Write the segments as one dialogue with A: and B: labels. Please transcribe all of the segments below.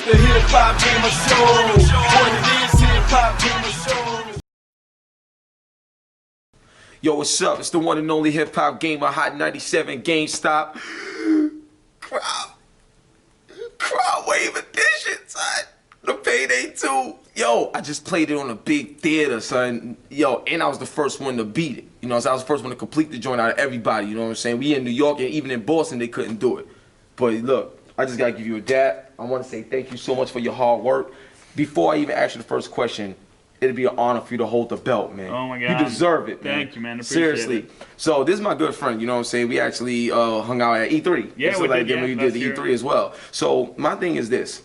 A: It's the Hip Hop Gamer Show. What it is, Hip Hop Gamer Show. Yo, what's up? It's the one and only Hip Hop Gamer, Hot 97 GameStop. Crowd Wave Edition, son. The Payday 2. Yo, I just played it on a big theater, son. Yo, and I was the first one to beat it. You know, so I was the first one to complete the joint out of everybody. You know what I'm saying? We in New York and even in Boston, they couldn't do it. But look, I just gotta give you a dap. I want to say thank you so much for your hard work. Before I even ask you the first question, it'd be an honor for you to hold the belt, man.
B: Oh my God.
A: You deserve it, man.
B: Thank you, man. Appreciate
A: Seriously.
B: it.
A: So this is my good friend, you know what I'm saying? We actually hung out at E3.
B: Yeah,
A: so
B: we
A: like
B: did,
A: we did the E3 as well. So my thing is this.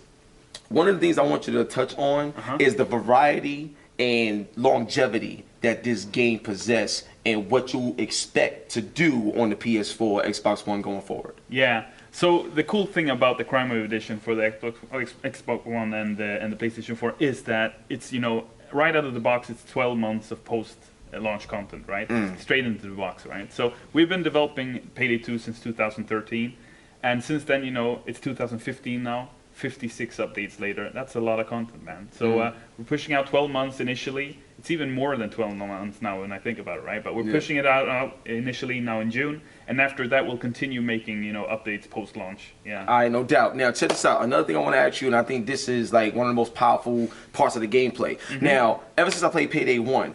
A: One of the things I want you to touch on is the variety and longevity that this game possesses and what you expect to do on the PS4, Xbox One going forward.
B: Yeah. So the cool thing about the Crime Wave Edition for the Xbox One and the PlayStation 4 is that it's, you know, right out of the box, it's 12 months of post-launch content, right? Straight into the box, right? So we've been developing Payday 2 since 2013, and since then, you know, it's 2015 now. 56 updates later. That's a lot of content, man. So we're pushing out 12 months initially. It's even more than 12 months now when I think about it, right? But we're pushing it out initially now in June, and after that we'll continue making, you know, updates post-launch. Yeah.
A: All right, no doubt. Now check this out. Another thing I want to ask you, and I think this is like one of the most powerful parts of the gameplay. Now, ever since I played Payday 1,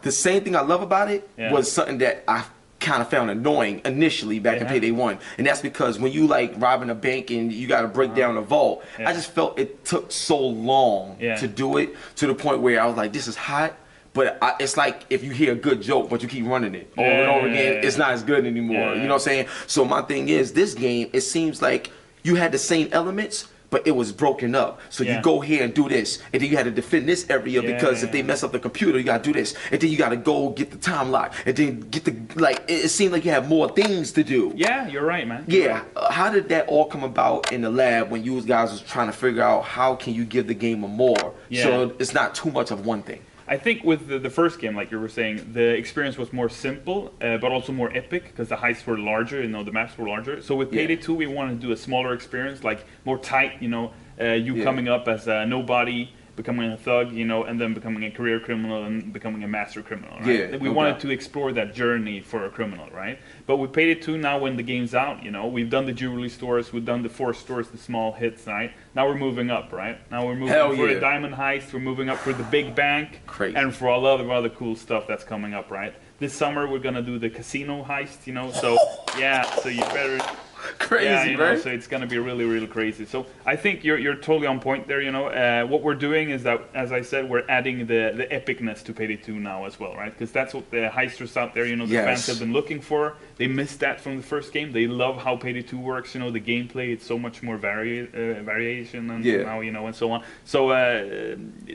A: the same thing I love about it was something that I kind of found annoying initially back in Payday 1, and that's because when you like robbing a bank and you got to break down a vault, I just felt it took so long to do it, to the point where I was like, this is hot, but it's like if you hear a good joke but you keep running it over and over again, it's not as good anymore. You know what I'm saying? So my thing is, this game, it seems like you had the same elements, but it was broken up. So you go here and do this, and then you had to defend this area because if they mess up the computer, you gotta do this, and then you gotta go get the time lock, and then get the, like, it seemed like you have more things to do.
B: Yeah, you're right, man.
A: Yeah, how did that all come about in the lab when you guys was trying to figure out how can you give the game a more, so it's not too much of one thing?
B: I think with the first game, like you were saying, the experience was more simple, but also more epic because the heists were larger, you know, the maps were larger. So with Payday 2, we wanted to do a smaller experience, like more tight, you know, you coming up as a nobody, becoming a thug, you know, and then becoming a career criminal and becoming a master criminal, right? We wanted to explore that journey for a criminal, right? But with Payday 2 now, when the game's out, you know, we've done the jewelry stores, we've done the 4 stores, the small hits, right? Now we're moving up, right? Now we're moving up for a diamond heist, we're moving up for the big bank, and for a lot of other cool stuff that's coming up, right? This summer we're gonna do the casino heist, you know, so yeah, so you better...
A: Crazy,
B: you know, so it's gonna be really, really crazy. So I think you're totally on point there. You know, what we're doing is that, as I said, we're adding the epicness to Payday 2 now as well, right? Because that's what the heisters out there, you know, the fans have been looking for. They missed that from the first game. They love how Payday 2 works. You know, the gameplay, it's so much more variation and now, you know, and so on. So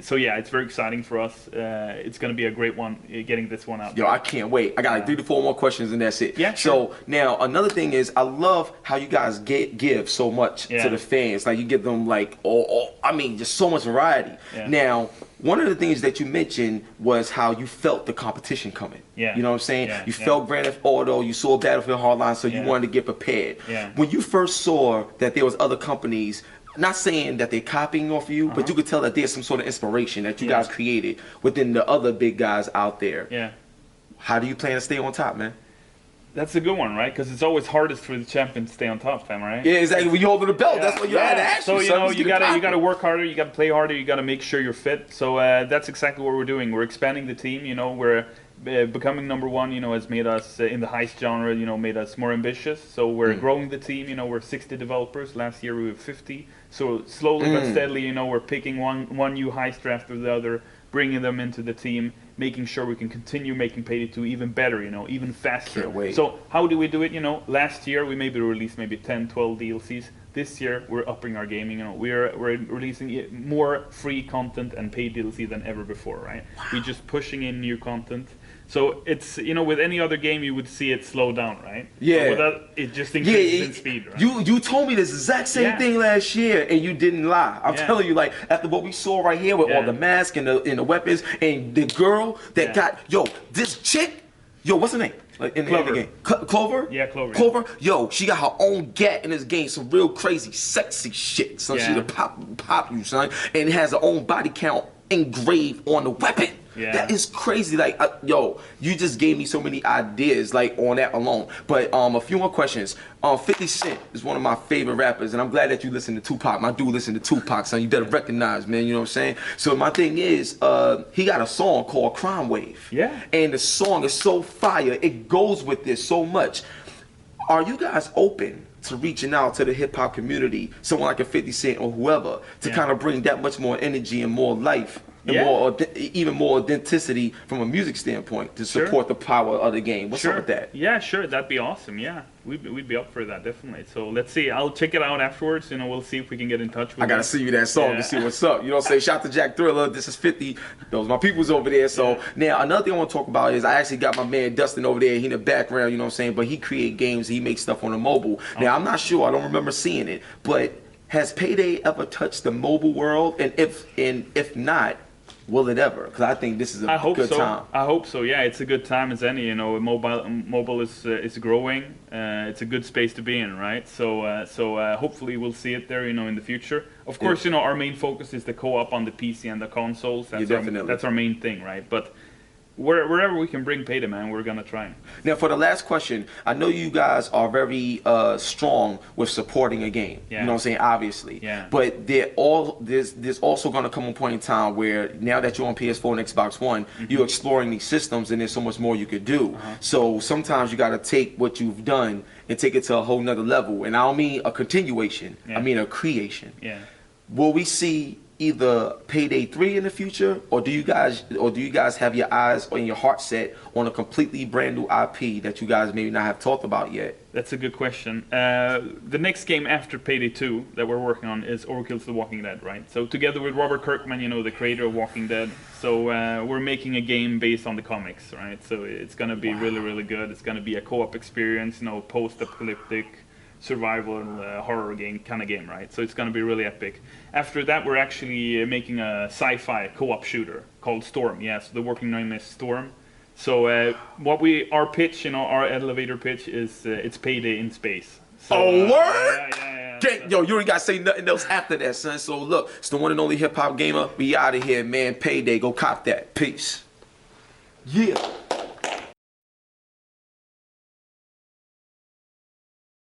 B: so yeah, it's very exciting for us. It's gonna be a great one getting this one out.
A: Yo, I can't wait. I got like 3 to 4 more questions and that's it.
B: Yeah.
A: So now another thing is, I love how you guys give so much to the fans. Like you give them like I mean, just so much variety. Now, one of the things that you mentioned was how you felt the competition coming. You know what I'm saying? You felt Grand Theft Auto, you saw Battlefield Hardline, so you wanted to get prepared. When you first saw that there was other companies, not saying that they're copying off you, but you could tell that there's some sort of inspiration that you guys created within the other big guys out there. How do you plan to stay on top, man?
B: That's a good one, right? Because it's always hardest for the champion to stay on top, fam, right?
A: Yeah, exactly. When you holding the belt, that's what you had to ask.
B: So you know, you gotta work harder, you gotta play harder, you gotta make sure you're fit. So that's exactly what we're doing. We're expanding the team. You know, we're becoming #1. You know, has made us in the heist genre. You know, made us more ambitious. So we're growing the team. You know, we're 60 developers. Last year we were 50. So slowly but steadily, you know, we're picking one new heister after the other, bringing them into the team, making sure we can continue making Payday 2 even better, you know, even faster.
A: Can't wait.
B: So how do we do it? You know, last year we maybe released maybe 10, 12 DLCs. This year we're upping our gaming. You know, we're releasing more free content and paid DLC than ever before, right? We're just pushing in new content. So it's, you know, with any other game you would see it slow down, right?
A: Yeah.
B: But with it just increases in speed, right?
A: You told me this exact same thing last year, and you didn't lie. I'm telling you, like, after what we saw right here with all the masks and the weapons, and the girl that got, yo, this chick, yo, what's her name? Like in the game. Clover?
B: Yeah, Clover.
A: Clover? Yo, she got her own gat in this game. Some real crazy, sexy shit. Son, she'll pop you, son. And it has her own body count engraved on the weapon. Yeah. That is crazy. Like, yo, you just gave me so many ideas, like, on that alone. But a few more questions. 50 Cent is one of my favorite rappers, and I'm glad that you listen to Tupac. My dude listen to Tupac, son. You better recognize, man. You know what I'm saying? So my thing is, he got a song called Crime Wave.
B: Yeah.
A: And the song is so fire. It goes with this so much. Are you guys open to reaching out to the hip-hop community, someone like a 50 Cent or whoever, to kind of bring that much more energy and more life and even more authenticity from a music standpoint to support the power of the game? What's up with that?
B: Yeah, sure. That'd be awesome. Yeah, we'd be up for that, definitely. So let's see. I'll check it out afterwards. You know, we'll see if we can get in touch with
A: I gotta see you that song to see what's up. You know what I'm saying? Shout to Jack Thriller. This is 50. Those my people's over there. So now another thing I want to talk about is I actually got my man Dustin over there. He in the background, you know what I'm saying? But he create games. He makes stuff on the mobile. Now I'm not sure. I don't remember seeing it. But has Payday ever touched the mobile world? And if not, will it ever? Because I think this is a good time.
B: I hope so. Yeah, it's a good time as any. You know, mobile is growing. It's a good space to be in, right? So hopefully we'll see it there. You know, in the future. Of course, you know, our main focus is the co-op on the PC and the consoles. That's our main thing, right? But wherever we can bring Payday, man, we're gonna try.
A: Now, for the last question, I know you guys are very strong with supporting a game. You know what I'm saying? Obviously.
B: Yeah.
A: But there's also gonna come a point in time where now that you're on PS4 and Xbox One, you're exploring these systems, and there's so much more you could do. So sometimes you gotta take what you've done and take it to a whole nother level. And I don't mean a continuation. I mean a creation.
B: Yeah.
A: Will we see either Payday 3 in the future, or do you guys have your eyes and your heart set on a completely brand new IP that you guys maybe not have talked about yet?
B: That's a good question. The next game after Payday 2 that we're working on is Overkill's The Walking Dead, right? So together with Robert Kirkman, you know, the creator of Walking Dead, so we're making a game based on the comics, right? So it's gonna be really, really good. It's gonna be a co-op experience, you know, post-apocalyptic survival horror game kind of game, right? So it's going to be really epic. After that, we're actually making a sci-fi co-op shooter called Storm. Yeah, so the working name is Storm. So our pitch, you know, our elevator pitch is it's Payday in space. So,
A: word? Yeah. Yo, you ain't got to say nothing else after that, son. So look, it's the one and only hip hop gamer. We out of here, man. Payday, go cop that. Peace. Yeah.